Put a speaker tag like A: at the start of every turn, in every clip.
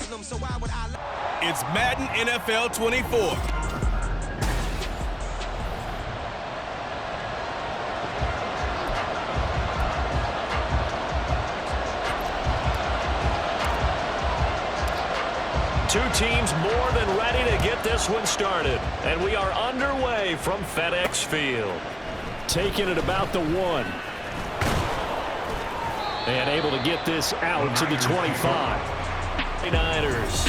A: It's Madden NFL 24.
B: Two teams more than ready to get this one started. And we are underway from FedEx Field. Taking it about the 1. And able to get this out to the 25. Niners.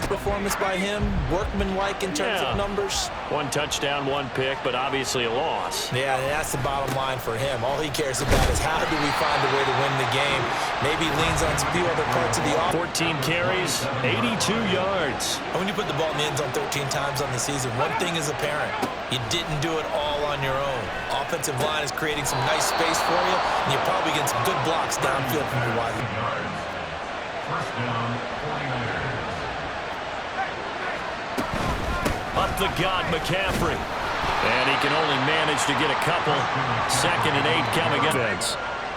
C: Performance by him, workmanlike in terms of numbers.
B: 1 touchdown, 1 pick, but obviously a loss.
C: Yeah, that's the bottom line for him. All he cares about is how do we find a way to win the game. Maybe leans on a few other parts of the offense.
B: 14 carries, 82 yards.
C: And when you put the ball in the end zone 13 times on the season, one thing is apparent. You didn't do it all on your own. Offensive line is creating some nice space for you, and you're probably getting some good blocks downfield from your wide.
D: First down, 49ers.
B: Up the gut, McCaffrey. And he can only manage to get a couple. 2nd and 8 coming up.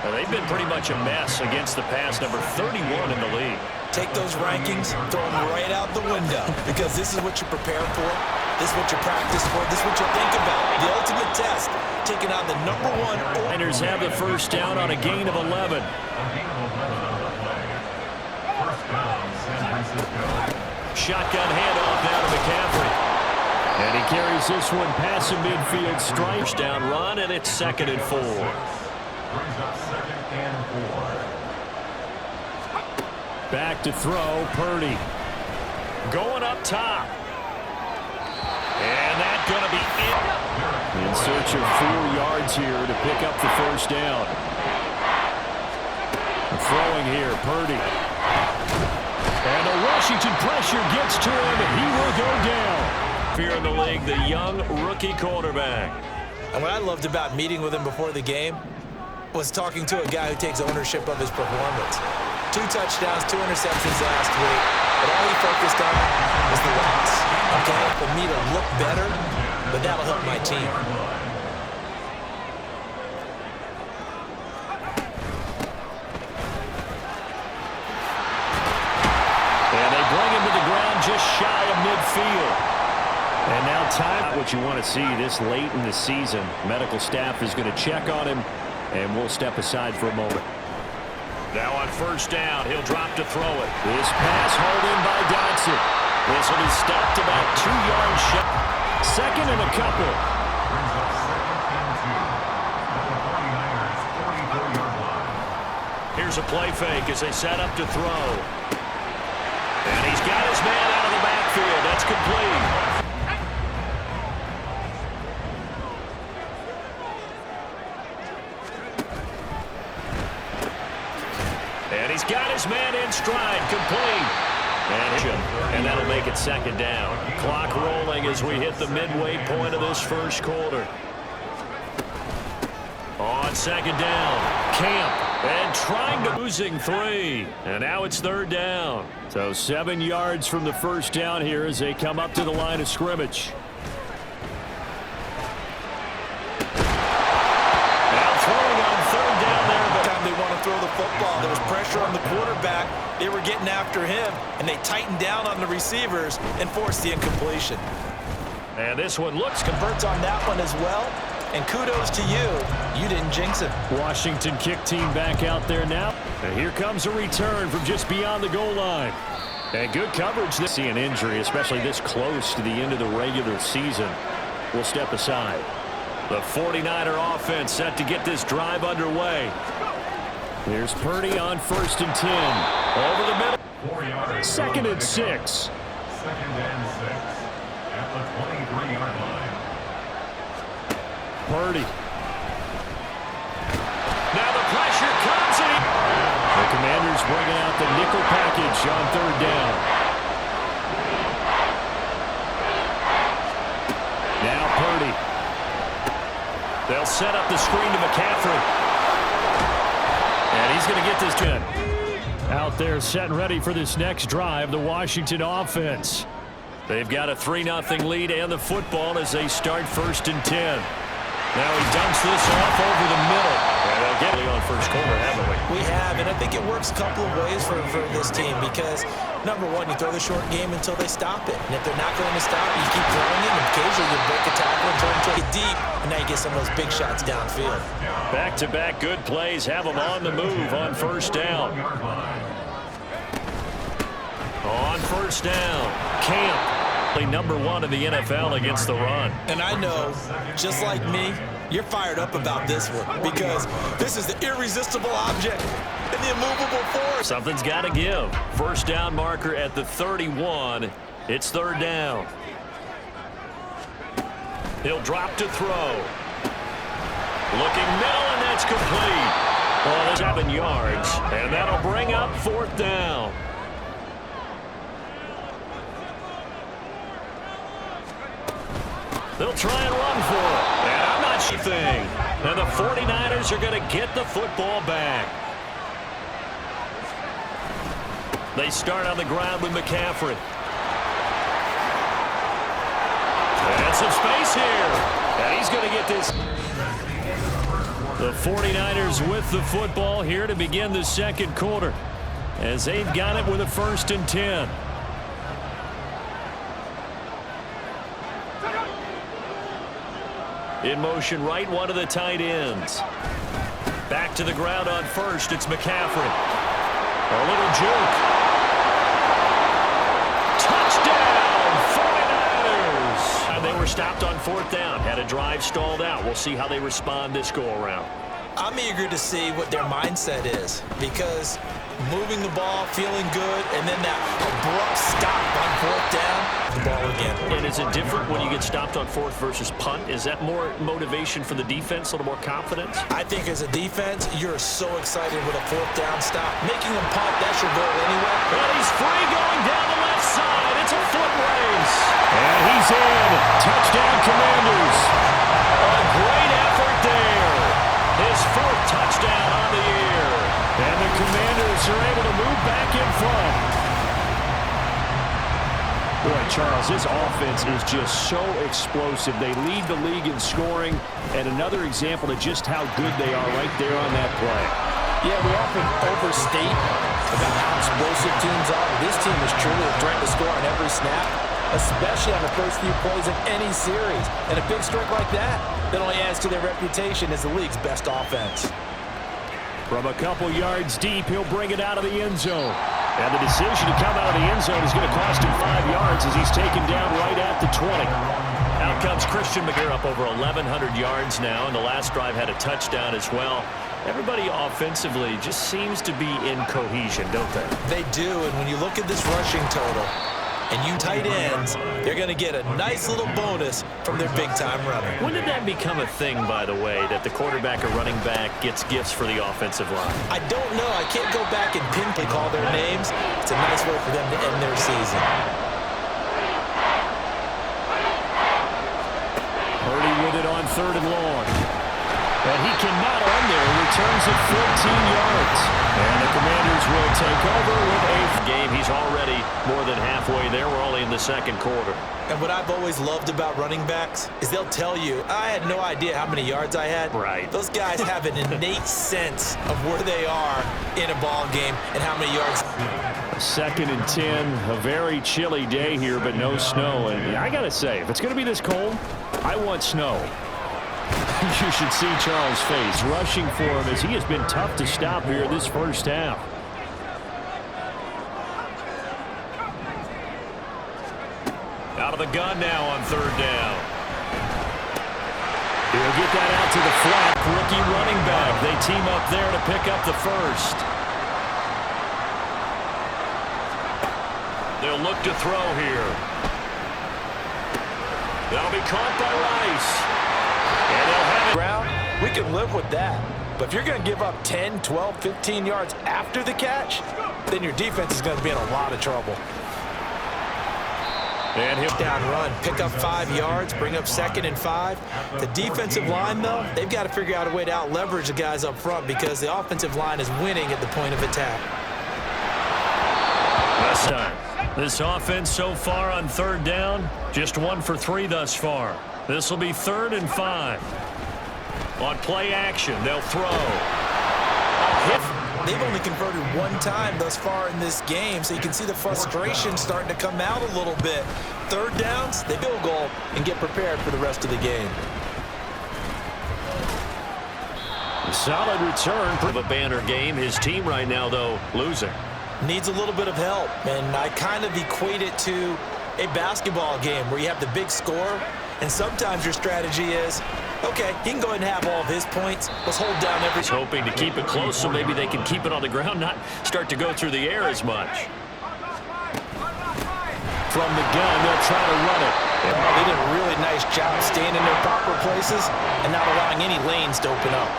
B: Well, they've been pretty much a mess against the pass, number 31 in the league.
C: Take those rankings, throw them right out the window, because this is what you prepare for. This is what you practice for. This is what you think about. The ultimate test, taking out the number 1.
B: Niners have the first down on a gain of 11. Shotgun handoff now to McCaffrey. And he carries this one past the midfield stripe. Down run, and it's 2nd and 4.
D: Brings up 2nd and 4.
B: Back to throw, Purdy. Going up top. And that's going to be it. In search of 4 yards here to pick up the first down. Throwing here, Purdy. And the Washington pressure gets to him, and he will go down. Here in the league, the young rookie quarterback.
C: And what I loved about meeting with him before the game was talking to a guy who takes ownership of his performance. 2 touchdowns, 2 interceptions last week, but all he focused on was the loss. Okay, for me to look better, but that'll help my team.
B: And they bring him to the ground just shy of midfield. And now time, what you want to see this late in the season. Medical staff is going to check on him, and we'll step aside for a moment. Now on first down, he'll drop to throw it. This pass hauled in by Dodson. This will be stopped about 2 yards short. 2nd and a couple.
D: Brings up 2nd and 2. The 49ers 44-yard line.
B: Here's a play fake as they set up to throw. And he's got his man out of the backfield. That's complete. And he's got his man in stride, complete. And that'll make it 2nd down. Clock rolling as we hit the midway point of this first quarter. On 2nd down, Camp, and trying to losing 3. And now it's 3rd down. So 7 yards from the first down here as they come up to the line of scrimmage.
C: Throw the football. There was pressure on the quarterback. They were getting after him, and they tightened down on the receivers and forced the incompletion.
B: And this one looks
C: converts on that one as well. And kudos to you. You didn't jinx it.
B: Washington kick team back out there now. And here comes a return from just beyond the goal line. And good coverage. See an injury, especially this close to the end of the regular season. We'll step aside. The 49er offense set to get this drive underway. Here's Purdy on 1st and 10. Over the middle.
D: 4 yards.
B: 2nd and 6.
D: 2nd and 6. At the 23-yard line.
B: Purdy. Now the pressure comes in. The Commanders bringing out the nickel package on 3rd down. Now Purdy. They'll set up the screen to McCaffrey. And he's going to get this done. Out there set and ready for this next drive, the Washington offense. They've got a 3-0 lead and the football as they start 1st and 10. Now he dumps this off over the middle. And they'll get it on first corner, haven't we?
C: We have, and I think it works a couple of ways for this team because, number one, you throw the short game until they stop it. And if they're not going to stop it, you keep throwing it, and occasionally you break a tackle and turn to it deep, and now you get some of those big shots downfield.
B: Back-to-back good plays have them on the move on first down. On first down, Camp, number 1 in the NFL against the run.
C: And I know, just like me, you're fired up about this one because this is the irresistible object and the immovable force.
B: Something's got to give. First down marker at the 31. It's third down. He'll drop to throw. Looking middle, and that's complete. Well, 7 yards, and that'll bring up fourth down. They'll try and run for it. And I'm not sure thing. And the 49ers are going to get the football back. They start on the ground with McCaffrey. And some space here. And he's going to get this. The 49ers with the football here to begin the second quarter, as they've got it with a 1st and 10. In motion right, one of the tight ends. Back to the ground on first. It's McCaffrey. A little juke. Touchdown, 49ers! And they were stopped on fourth down. Had a drive stalled out. We'll see how they respond this go-around.
C: I'm eager to see what their mindset is because moving the ball, feeling good, and then that abrupt stop on fourth down, the ball again.
B: And is it different when you get stopped on fourth versus punt? Is that more motivation for the defense, a little more confidence?
C: I think as a defense, you're so excited with a fourth down stop. Making them punt, that's your goal anyway.
B: And he's free going down the left side. It's a foot race. And he's in. Touchdown, Commanders. A great effort there. His 4th touchdown on the year. And the Commanders are able to move back in front. Boy, Charles, this offense is just so explosive. They lead the league in scoring, and another example of just how good they are right there on that play.
C: Yeah, we often overstate about how explosive teams are. This team is truly a threat to score on every snap, especially on the first few plays of any series. And a big streak like that only adds to their reputation as the league's best offense.
B: From a couple yards deep, he'll bring it out of the end zone. And the decision to come out of the end zone is going to cost him 5 yards as he's taken down right at the 20. Out comes Christian McCaffrey, up over 1,100 yards now, and the last drive had a touchdown as well. Everybody offensively just seems to be in cohesion, don't they?
C: They do, and when you look at this rushing total, and you tight ends, they're going to get a nice little bonus from their big-time runner.
B: When did that become a thing, by the way, that the quarterback or running back gets gifts for the offensive line?
C: I don't know. I can't go back and pinpoint all their names. It's a nice way for them to end their season.
B: Purdy with it on 3rd and long. And he cannot run there. Returns it 14 yards. And the Commanders will take over with 8th game. He's already more than halfway there. We're only in the second quarter.
C: And what I've always loved about running backs is they'll tell you, I had no idea how many yards I had.
B: Right.
C: Those guys have an innate sense of where they are in a ball game and how many yards.
B: 2nd and 10. A very chilly day here, but no snow. And I got to say, if it's going to be this cold, I want snow. You should see Charles' face rushing for him as he has been tough to stop here this first half. Out of the gun now on 3rd down. He'll get that out to the flat. Rookie running back. They team up there to pick up the 1st. They'll look to throw here. That'll be caught by Rice. And they'll have it.
C: Ground, we can live with that. But if you're going to give up 10, 12, 15 yards after the catch, then your defense is going to be in a lot of trouble.
B: And he'll
C: Down run, pick up 5 yards, bring up 2nd and 5. The defensive line, though, they've got to figure out a way to out-leverage the guys up front because the offensive line is winning at the point of attack.
B: Last time. This offense so far on 3rd down, just 1 for 3 thus far. This will be 3rd and 5. On play action, they'll throw.
C: They've only converted one time thus far in this game, so you can see the frustration starting to come out a little bit. Third downs, they field goal and get prepared for the rest of the game.
B: A solid return for a banner game. His team right now, though, losing.
C: Needs a little bit of help, and I kind of equate it to a basketball game where you have the big score, and sometimes your strategy is, okay, he can go ahead and have all of his points. Let's hold down every...
B: He's hoping to keep it close so maybe they can keep it on the ground, not start to go through the air as much. From the gun, they'll try to run it.
C: Oh, they did a really nice job staying in their proper places and not allowing any lanes to open up.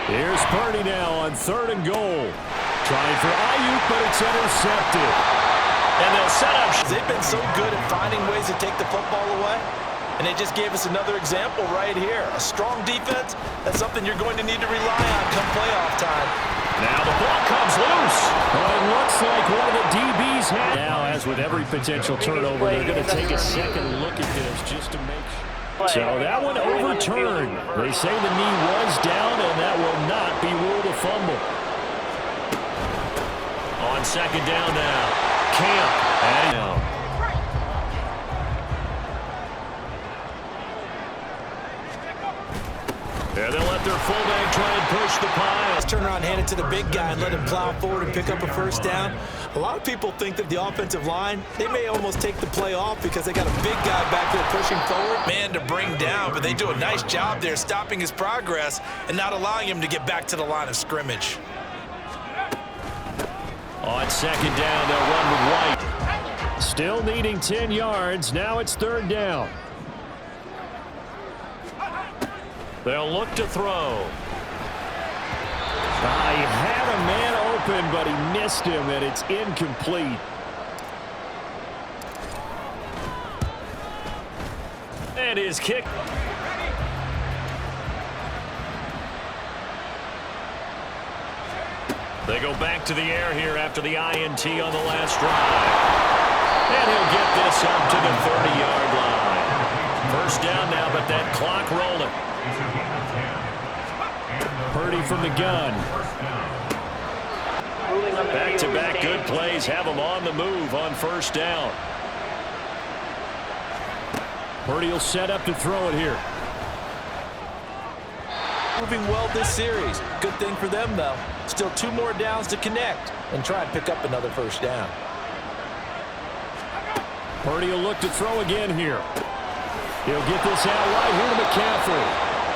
B: Here's Purdy now on 3rd and goal. Trying for Ayuk, but it's intercepted. And they'll set up.
C: They've been so good at finding ways to take the football away, and they just gave us another example right here. A strong defense, that's something you're going to need to rely on come playoff time.
B: Now the ball comes loose. Well, it looks like one of the DBs had. Now, as with every potential turnover, they're going to take a second look at this just to make sure. So that one overturned. They say the knee was down, and that will not be ruled a fumble. On 2nd down now. Camp. And yeah, they'll let their fullback try and push the pile.
C: Let's turn around, hand it to the big guy, and let him plow forward and pick up a first down. A lot of people think that the offensive line, they may almost take the play off because they got a big guy back there pushing forward. Man to bring down, but they do a nice job there stopping his progress and not allowing him to get back to the line of scrimmage.
B: On 2nd down, they'll run with White. Still needing 10 yards. Now it's 3rd down. They'll look to throw. He had a man open, but he missed him, and it's incomplete. And his kick. They go back to the air here after the INT on the last drive. And he'll get this up to the 30-yard line. First down now, but that clock rolling. Purdy from the gun. Back-to-back good plays have him on the move on 1st down. Purdy will set up to throw it here.
C: Moving well this series. Good thing for them, though. Still 2 more downs to connect and try and pick up another first down.
B: Purdy will look to throw again here. He'll get this out right here to McCaffrey.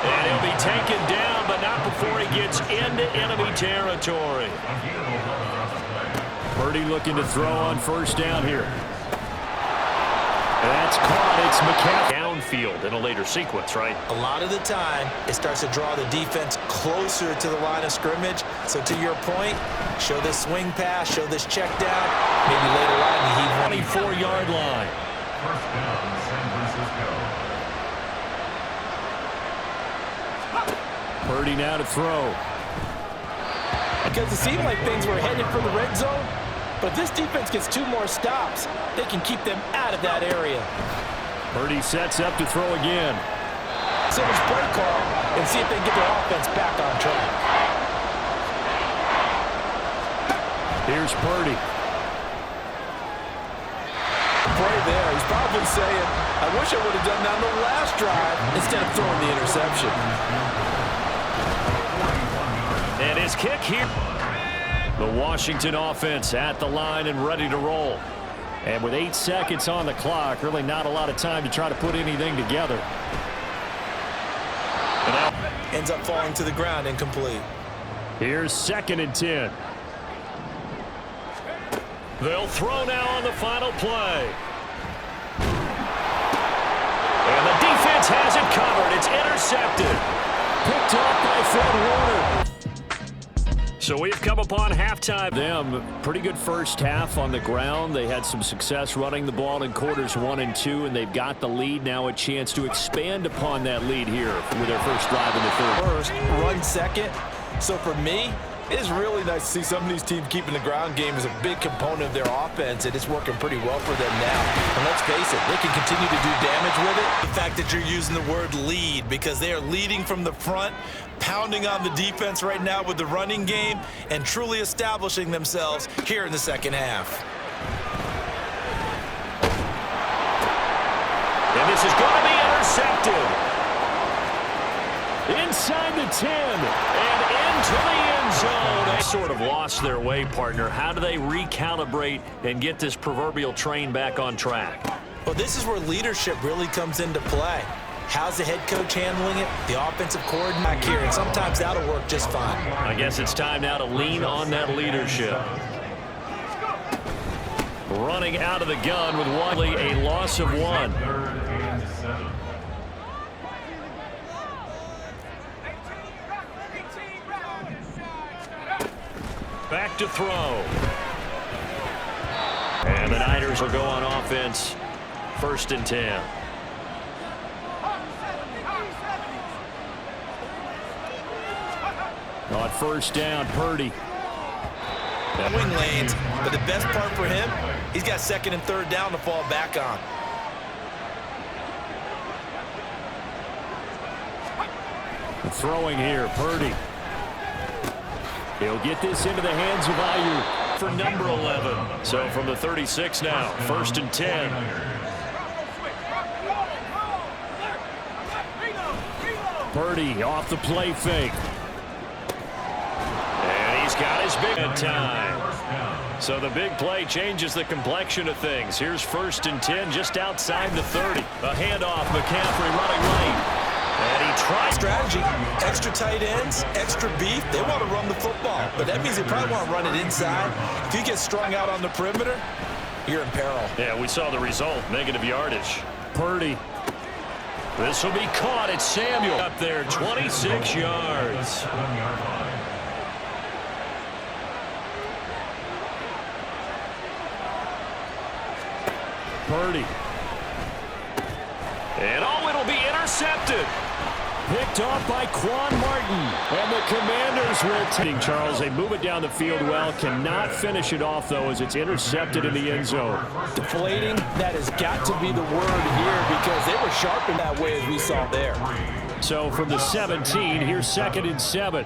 B: And he'll be taken down, but not before he gets into enemy territory. Purdy looking to throw on 1st down here. That's caught. It's McCaffrey. Downfield in a later sequence, right?
C: A lot of the time, it starts to draw the defense closer to the line of scrimmage. So to your point, show this swing pass, show this check down. Maybe later on, he
B: 24-yard line.
D: First down, San Francisco.
B: Purdy now to throw.
C: Because it seemed like things were headed for the red zone, but this defense gets 2 more stops. They can keep them out of that area.
B: Purdy sets up to throw again.
C: So much play call and see if they can get their offense back on track.
B: Here's Purdy.
C: Play there. He's probably saying, I wish I would have done that on the last drive instead of throwing the interception.
B: And his kick here. The Washington offense at the line and ready to roll. And with 8 seconds on the clock, really not a lot of time to try to put anything together. And now
C: ends up falling to the ground, incomplete.
B: Here's 2nd and 10. They'll throw now on the final play. And the defense has it covered. It's intercepted. Picked off by Fred Warner. So we've come upon halftime. Them pretty good first half on the ground. They had some success running the ball in quarters 1 and 2, and they've got the lead. Now a chance to expand upon that lead here with their first drive in the 3rd.
C: First, run second. So for me, It's really nice to see some of these teams keeping the ground game as a big component of their offense, and it's working pretty well for them now. And let's face it, they can continue to do damage with it. The fact that you're using the word lead, because they are leading from the front, pounding on the defense right now with the running game, and truly establishing themselves here in the second half.
B: And this is going to be intercepted. Inside the 10 and into the end zone. They sort of lost their way, partner. How do they recalibrate and get this proverbial train back on track?
C: Well, this is where leadership really comes into play. How's the head coach handling it? The offensive coordinator back here, and sometimes that'll work just fine.
B: I guess it's time now to lean on that leadership. Running out of the gun with Wadley, a loss of 1. Back to throw. And the Niners will go on offense. 1st and 10. On 1st down, Purdy.
C: Wing lanes, but the best part for him, he's got 2nd and 3rd down to fall back on.
B: Throwing here, Purdy. He'll get this into the hands of Ayuk for number 11. So from the 36 now, 1st and 10. Purdy off the play fake. And he's got his big time. So the big play changes the complexion of things. Here's 1st and 10 just outside the 30. A handoff, McCaffrey running right. And he tries
C: strategy. Extra tight ends, extra beef. They want to run the football, but that means they probably want to run it inside. If you get strung out on the perimeter, you're in peril.
B: Yeah, we saw the result. Negative yardage. Purdy. This will be caught. It's Samuel up there. 26 yards. Purdy. And it'll be intercepted. Picked off by Quan Martin. And the Commanders will take Charles. They move it down the field well. Cannot finish it off, though, as it's intercepted in the end zone.
C: Deflating, that has got to be the word here, because they were sharp in that way as we saw there.
B: So from the 17, here's 2nd and 7.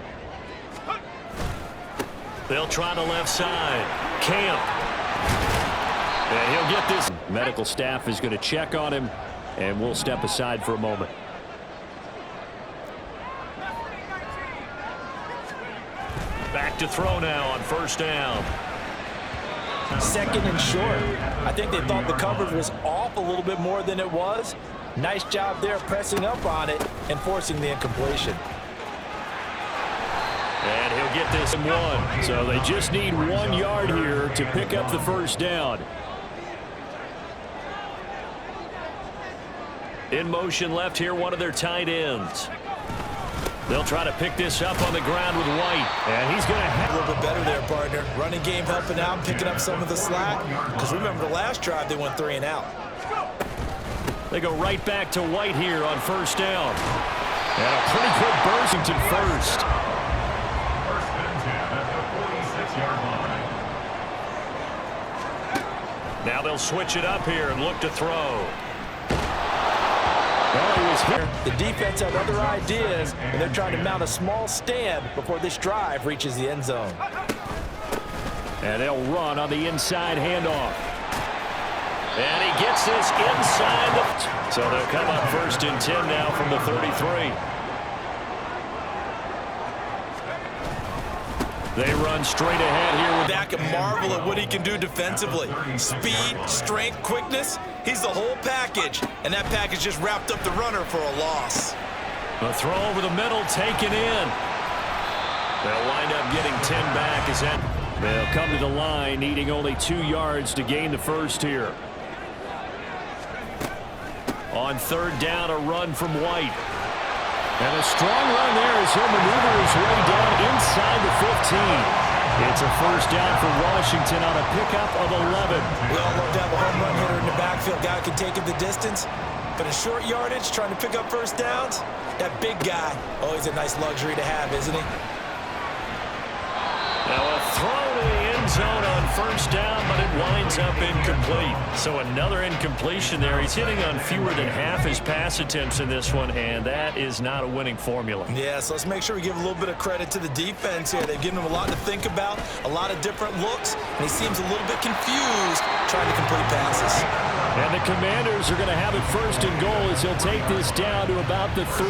B: They'll try the left side. Camp. And he'll get this. Medical staff is going to check on him, and we'll step aside for a moment. Back to throw now on 1st down.
C: 2nd and short. I think they thought the coverage was off a little bit more than it was. Nice job there pressing up on it and forcing the incompletion.
B: And he'll get this in 1. So they just need 1 yard here to pick up the 1st down. In motion left here, one of their tight ends. They'll try to pick this up on the ground with White. And he's going to have
C: a little bit better there, partner. Running game helping out, picking up some of the slack. Because remember, the last drive, they went 3 and out.
B: They go right back to White here on 1st down. And a pretty quick Bursington 1st.
D: 1st and 10 at the 46-yard line.
B: Now they'll switch it up here and look to throw. Well, he was here.
C: The defense had other ideas, and they're trying to mount a small stand before this drive reaches the end zone.
B: And they'll run on the inside handoff. And he gets this inside. So they'll come up 1st and 10 now from the 33. They run straight ahead here with
C: Dak, and marvel at what he can do defensively. Speed, strength, quickness. He's the whole package, and that package just wrapped up the runner for a loss.
B: A throw over the middle, taken in. They'll wind up getting 10 back as that. They'll come to the line, needing only 2 yards to gain the 1st here. On 3rd down, a run from White. And a strong run there as he'll maneuver his way down inside the 15. It's a 1st down for Washington on a pickup of 11.
C: We all love to have a home run hitter in the backfield. Guy can take it the distance. But in short yardage, trying to pick up 1st downs, that big guy, always a nice luxury to have, isn't he?
B: zone on first down, but it winds up incomplete. So another incompletion there. He's hitting on fewer than half his pass attempts in this one, and that is not a winning formula.
C: Yeah, so let's make sure we give a little bit of credit to the defense here. They've given him a lot to think about, a lot of different looks, and he seems a little bit confused trying to complete passes.
B: And the Commanders are going to have it first and goal as he'll take this down to about the 3.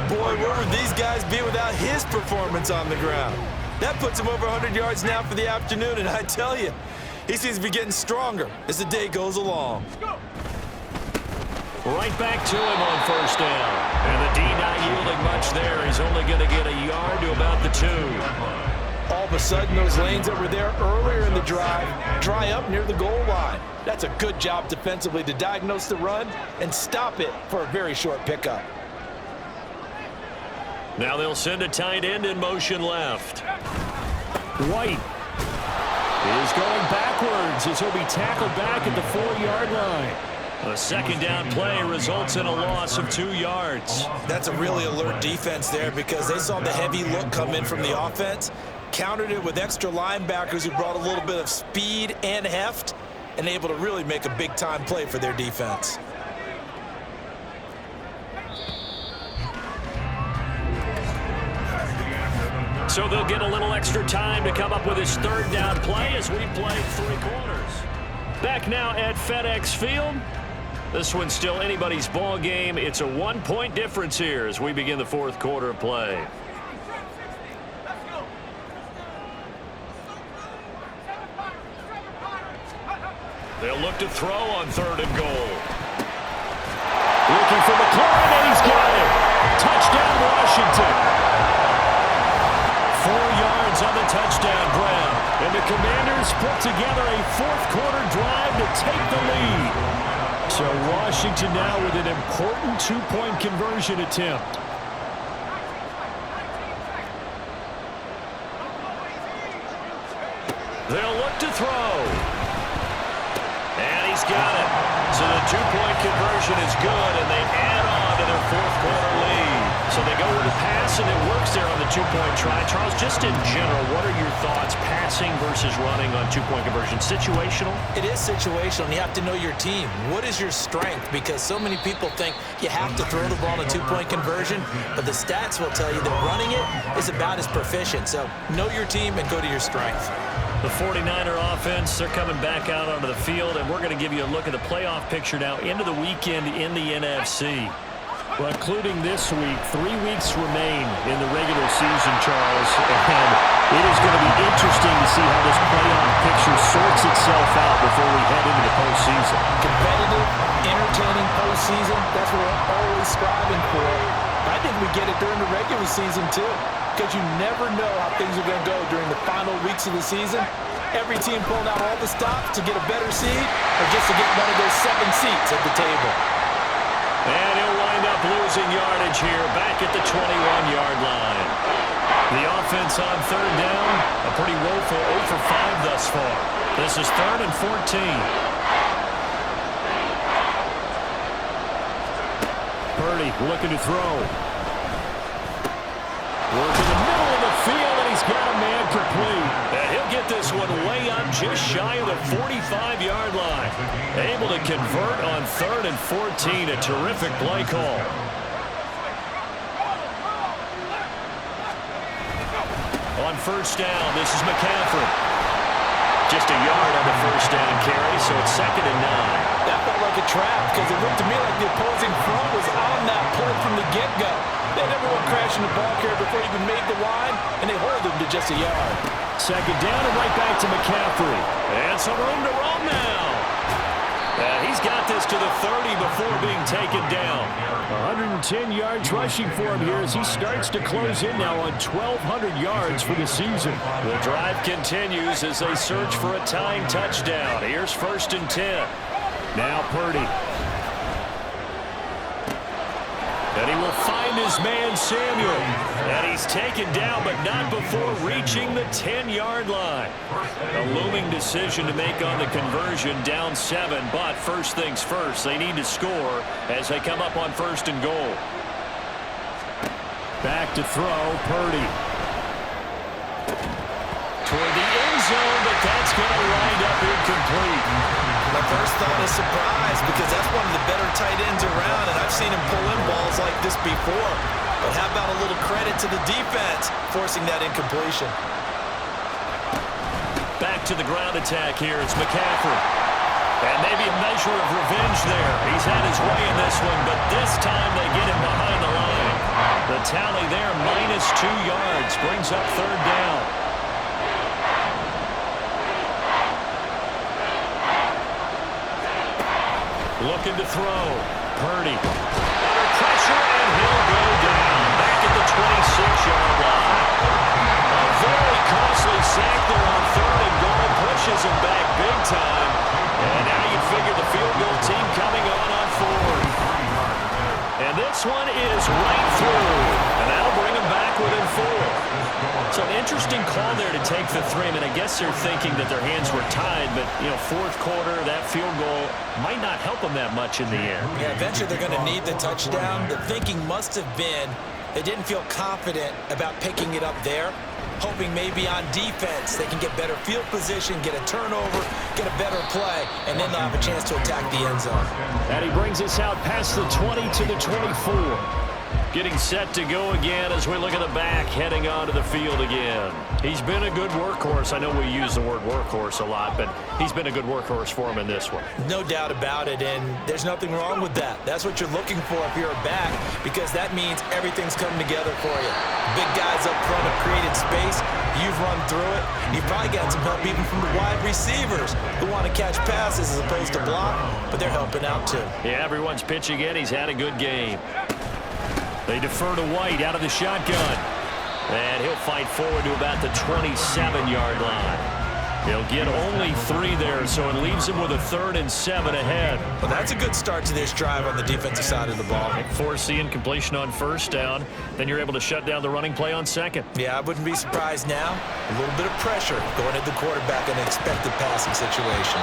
C: Boy, where would these guys be without his performance on the ground? That puts him over 100 yards now for the afternoon, and I tell you, he seems to be getting stronger as the day goes along.
B: Right back to him on first down. And the D not yielding much there. He's only going to get a yard to about the 2.
C: All of a sudden, those lanes that were there earlier in the drive dry up near the goal line. That's a good job defensively to diagnose the run and stop it for a very short pickup.
B: Now they'll send a tight end in motion left. White is going backwards as he'll be tackled back at the 4-yard line. A second down play results in a loss of 2 yards.
C: That's a really alert defense there because they saw the heavy look come in from the offense, countered it with extra linebackers who brought a little bit of speed and heft, and able to really make a big-time play for their defense.
B: So they'll get a little extra time to come up with his third down play as we play 3 quarters. Back now at FedEx Field. This one's still anybody's ball game. It's a 1-point difference here as we begin the 4th quarter of play. They'll look to throw on 3rd and goal. Looking for McLaurin, and he's got it. Touchdown, Washington. 4 yards on the touchdown grab. And the Commanders put together a 4th quarter drive to take the lead. So Washington now with an important 2-point conversion attempt. They'll look to throw. And he's got it. So the 2-point conversion is good, and they add on to their 4th quarter lead. So they go with a pass, and it works there on the 2-point try. Charles, just in general, what are your thoughts passing versus running on 2-point conversion? Situational?
C: It is situational, and you have to know your team. What is your strength? Because so many people think you have to throw the ball in a 2-point conversion, but the stats will tell you that running it is about as proficient. So know your team and go to your strength.
B: The 49er offense, they're coming back out onto the field, and we're going to give you a look at the playoff picture now into the weekend in the NFC. Well, including this week, 3 weeks remain in the regular season, Charles, and it is going to be interesting to see how this playoff picture sorts itself out before we head into the postseason.
C: Competitive, entertaining postseason, that's what we're always striving for. I think we get it during the regular season, too, because you never know how things are going to go during the final weeks of the season. Every team pulling out all the stops to get a better seed or just to get one of those 7 seats at the table.
B: And he'll wind up losing yardage here back at the 21-yard line. The offense on 3rd down, a pretty woeful 0 for 5 thus far. This is 3rd and 14. Purdy looking to throw. Work in the middle of the field, and he's got a man complete. And he'll get this one way up just shy of the 45-yard line. Able to convert on 3rd and 14. A terrific play call. On first down, this is McCaffrey. Just a yard on the first down carry, so it's 2nd and 9.
C: That felt like a trap because it looked to me like the opposing front was on that play from the get-go. They had everyone crashing the ball carrier before he even made the line, and they hold him to just a yard.
B: 2nd down and right back to McCaffrey. And some room to run now. He's got this to the 30 before being taken down. 110 yards rushing for him here as he starts to close in now on 1,200 yards for the season. The drive continues as they search for a tying touchdown. Here's 1st and 10. Now Purdy. And he will find his man Samuel. And he's taken down, but not before reaching the 10-yard line. A looming decision to make on the conversion, down 7. But first things first, they need to score as they come up on 1st and goal. Back to throw, Purdy. Toward the end zone, but that's going to wind up incomplete.
C: My first thought is surprise because that's one of the better tight ends around, and I've seen him pull in balls like this before. But how about a little credit to the defense forcing that incompletion?
B: Back to the ground attack here. It's McCaffrey. And maybe a measure of revenge there. He's had his way in this one, but this time they get him behind the line. The tally there, -2 yards, brings up third down. Looking to throw. Purdy. Under pressure, and he'll go down. Back at the 26-yard line. A very costly sack there on third and goal. Pushes him back big time. And now you figure the field goal team coming on fourth. And this one is right through. And that'll bring him back within 4. So an interesting call there to take the 3. I mean, I guess they're thinking that their hands were tied, but, you know, fourth quarter, that field goal might not help them that much in the end.
C: Yeah, eventually they're going to need the touchdown. The thinking must have been they didn't feel confident about picking it up there, hoping maybe on defense they can get better field position, get a turnover, get a better play, and then they'll have a chance to attack the end zone.
B: And he brings us out past the 20 to the 24. Getting set to go again as we look at the back, heading onto the field again. He's been a good workhorse. I know we use the word workhorse a lot, but he's been a good workhorse for him in this one.
C: No doubt about it, and there's nothing wrong with that. That's what you're looking for if you're a back, because that means everything's coming together for you. Big guys up front have created space. You've run through it. You've probably got some help even from the wide receivers who want to catch passes as opposed to block, but they're helping out too.
B: Yeah, everyone's pitching in. He's had a good game. They defer to White out of the shotgun. And he'll fight forward to about the 27-yard line. He'll get only 3 there, so it leaves him with a 3rd and 7 ahead.
C: Well, that's a good start to this drive on the defensive side of the ball.
B: Force the incompletion on first down. Then you're able to shut down the running play on second.
C: Yeah, I wouldn't be surprised now. A little bit of pressure going at the quarterback in an expected passing situation.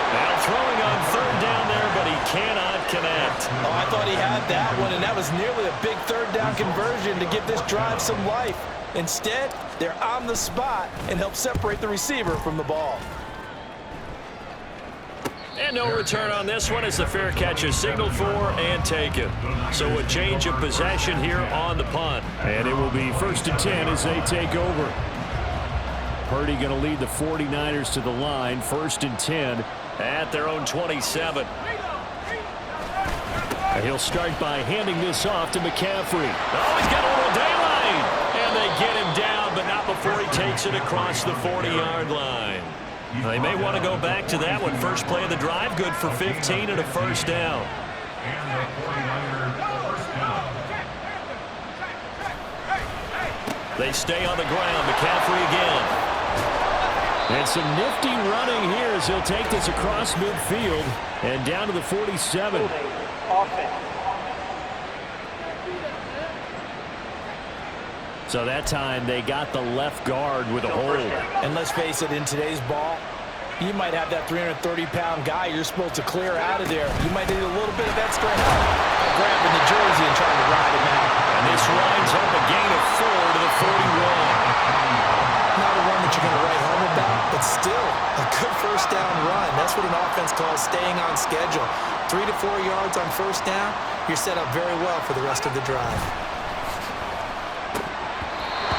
B: Now throwing on third down there, but he cannot connect.
C: Oh, I thought he had that one, and that was nearly a big third down conversion to give this drive some life. Instead, they're on the spot and help separate the receiver from the ball.
B: And no return on this one as the fair catch is signaled for and taken. So a change of possession here on the punt. And it will be 1st and 10 as they take over. Purdy going to lead the 49ers to the line. 1st and 10 at their own 27. And he'll start by handing this off to McCaffrey. Oh, he's got a little daylight. And they get him down, but not before he takes it across the 40-yard line. They may want to go back to that one. First play of the drive, good for 15 and a first down.
D: And the 49ers first down.
B: They stay on the ground. McCaffrey again. And some nifty running here as he'll take this across midfield and down to the 47. So that time they got the left guard with a hold.
C: And let's face it, in today's ball, you might have that 330-pound guy you're supposed to clear out of there. You might need a little bit of extra help grabbing the jersey and trying to ride him out.
B: And this rides up a gain of 4 to the 41.
C: Not a run that you're going to write home about, but still a good first down run. That's what an offense calls staying on schedule. 3 to 4 yards on first down, you're set up very well for the rest of the drive.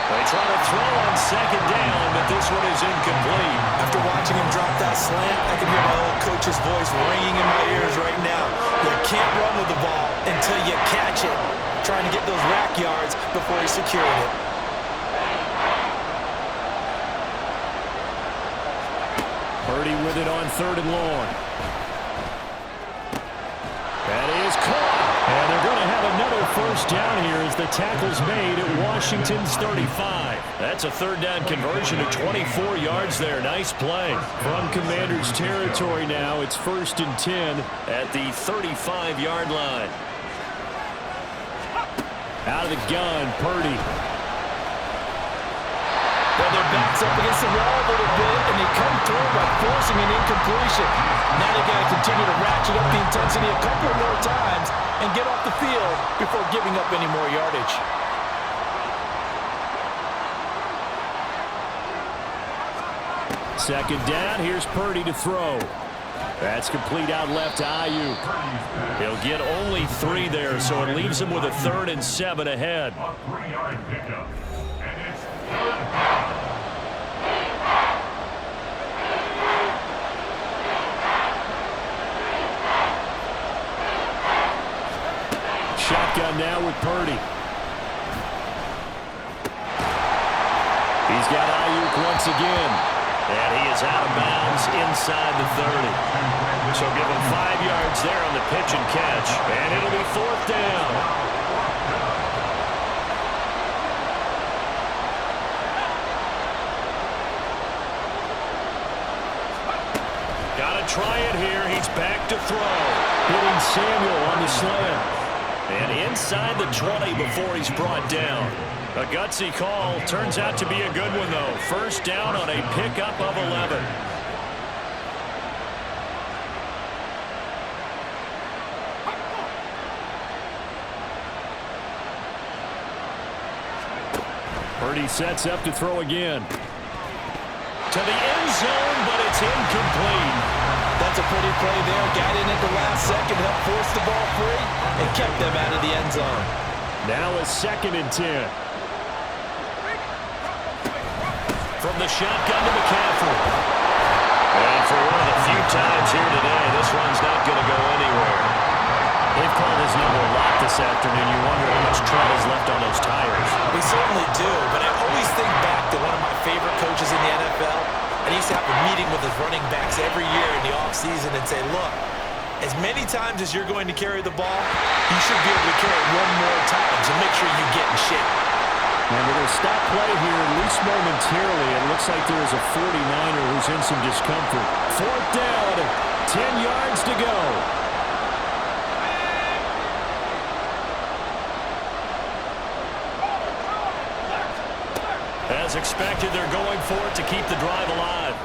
B: They try to throw on second down, but this one is incomplete.
C: After watching him drop that slant, I can hear my old coach's voice ringing in my ears right now. You can't run with the ball until you catch it. Trying to get those rack yards before he secured it.
B: Purdy with it on 3rd and long. That is caught. And they're going to have another first down here as the tackle's made at Washington's 35. That's a 3rd down conversion of 24 yards there. Nice play. From Commanders territory now, it's 1st and 10 at the 35-yard line. Out of the gun, Purdy.
C: Well, their back's up against the wall a little bit, and they come through by forcing an incompletion. Now they've got to continue to ratchet up the intensity a couple more times and get off the field before giving up any more yardage.
B: Second down, here's Purdy to throw. That's complete out left to Ayuk. He'll get only 3 there, so it leaves him with a 3rd and 7 ahead.
D: A 3-yard pickup. And it's 3rd down.
B: Shotgun now with Purdy. He's got Ayuk once again. And he is out of bounds inside the 30. So give him 5 yards there on the pitch and catch. And it'll be 4th down. Got to try it here. He's back to throw. Hitting Samuel on the slant. And inside the 20 before he's brought down. A gutsy call. Turns out to be a good one, though. First down on a pickup of 11. Purdy sets up to throw again. To the end zone, but it's incomplete.
C: That's a pretty play there. Got in at the last second, helped force the ball free, and kept them out of the end zone.
B: Now a 2nd and 10. From the shotgun to McCaffrey. And for one of the few times here today, this one's not going to go anywhere. They've called his number a lot this afternoon. You wonder how much tread is left on those tires.
C: We certainly do, but I always think back to one of my favorite coaches in the NFL. And he used to have a meeting with his running backs every year in the offseason and say, look, as many times as you're going to carry the ball, you should be able to carry it one more time, so make sure you get in shape.
B: And we're going to stop play here, at least momentarily. It looks like there is a 49er who's in some discomfort. 4th down, 10 yards to go. As expected, they're going for it to keep the drive alive.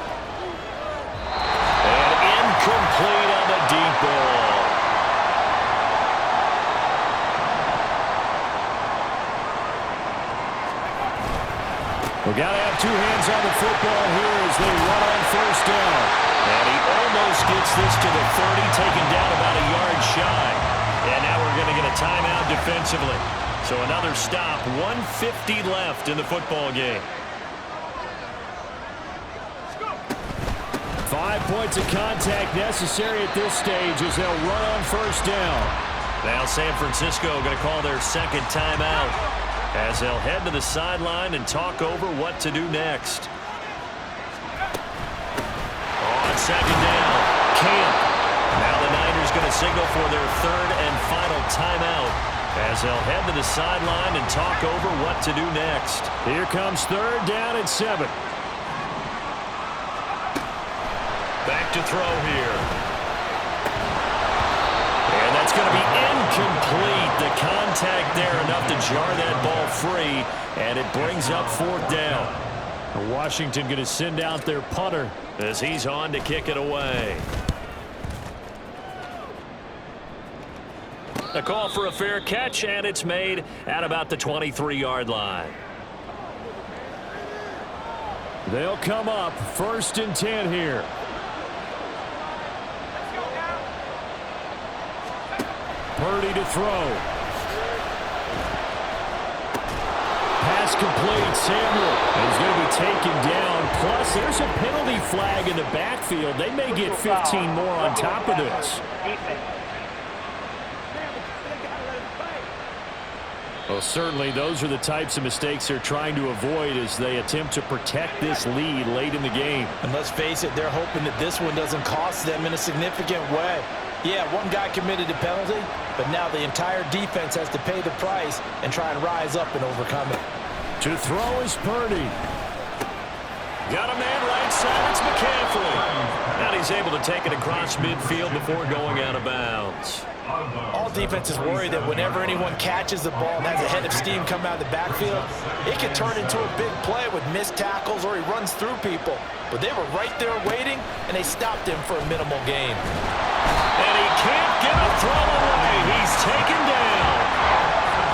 B: And incomplete on the deep ball. We've got to have 2 hands on the football here as they run on 1st down. And he almost gets this to the 30, taken down about a yard shy. And now we're going to get a timeout defensively. So another stop, 1:50 left in the football game. 5 points of contact necessary at this stage as they'll run on 1st down. Now San Francisco going to call their 2nd timeout as they'll head to the sideline and talk over what to do next. On 2nd down, Camp. Now the Niners going to signal for their 3rd and final timeout as they'll head to the sideline and talk over what to do next. Here comes 3rd down and 7. Back to throw here. And that's going to be incomplete. The contact there enough to jar that ball free, and it brings up 4th down. Washington going to send out their punter as he's on to kick it away. A call for a fair catch, and it's made at about the 23-yard line. They'll come up 1st and 10 here. Purdy to throw. Pass complete. Samuel is going to be taken down. Plus, there's a penalty flag in the backfield. They may get 15 more on top of this. Well, certainly those are the types of mistakes they're trying to avoid as they attempt to protect this lead late in the game.
C: And let's face it, they're hoping that this one doesn't cost them in a significant way. Yeah, one guy committed a penalty, but now the entire defense has to pay the price and try and rise up and overcome it.
B: To throw is Purdy. Got a man right side, it's McCaffrey. And he's able to take it across midfield before going out of bounds.
C: All defenses worry that whenever anyone catches the ball and has a head of steam come out of the backfield, it can turn into a big play with missed tackles or he runs through people. But they were right there waiting, and they stopped him for a minimal gain.
B: And he can't get a throw away. He's taken down.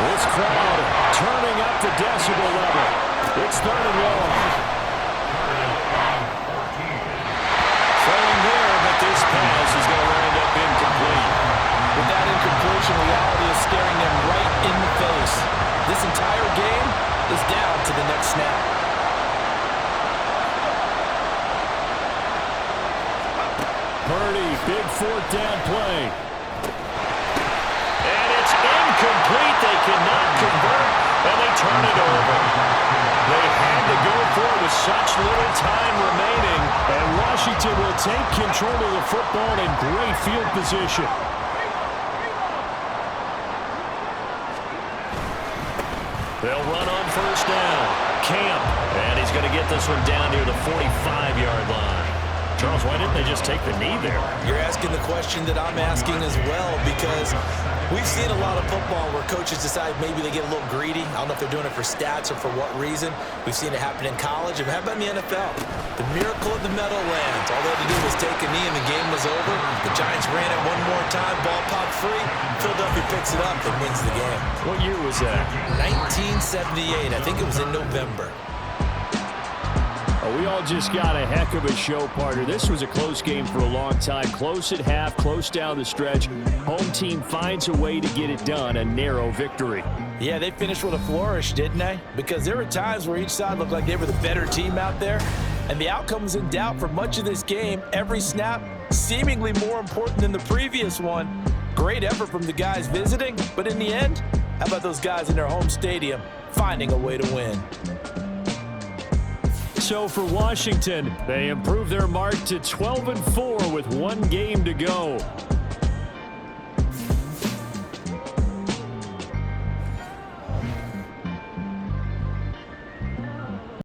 B: This crowd turning up the decibel level. It's 3rd and long. Purdy, big fourth down play. And it's incomplete. They cannot convert, and they turn it over. They had to go for it with such little time remaining, and Washington will take control of the football in great field position. They'll run on first down. Camp, and he's going to get this one down near the 45-yard line. Charles, why didn't they just take the knee there?
C: You're asking the question that I'm asking as well, because we've seen a lot of football where coaches decide maybe they get a little greedy. I don't know if they're doing it for stats or for what reason. We've seen it happen in college. And how about in the NFL? The miracle of the Meadowlands. All they had to do was take a knee and the game was over. The Giants ran it one more time. Ball popped free. Philadelphia picks it up and wins the game.
B: What year was that?
C: 1978. I think it was in November.
B: We all just got a heck of a show, partner. This was a close game for a long time. Close at half, close down the stretch. Home team finds a way to get it done, a narrow victory.
C: Yeah, they finished with a flourish, didn't they? Because there were times where each side looked like they were the better team out there, and the outcome was in doubt for much of this game. Every snap seemingly more important than the previous one. Great effort from the guys visiting, but in the end, how about those guys in their home stadium finding a way to win?
B: So for Washington, they improve their mark to 12-4 with one game to go.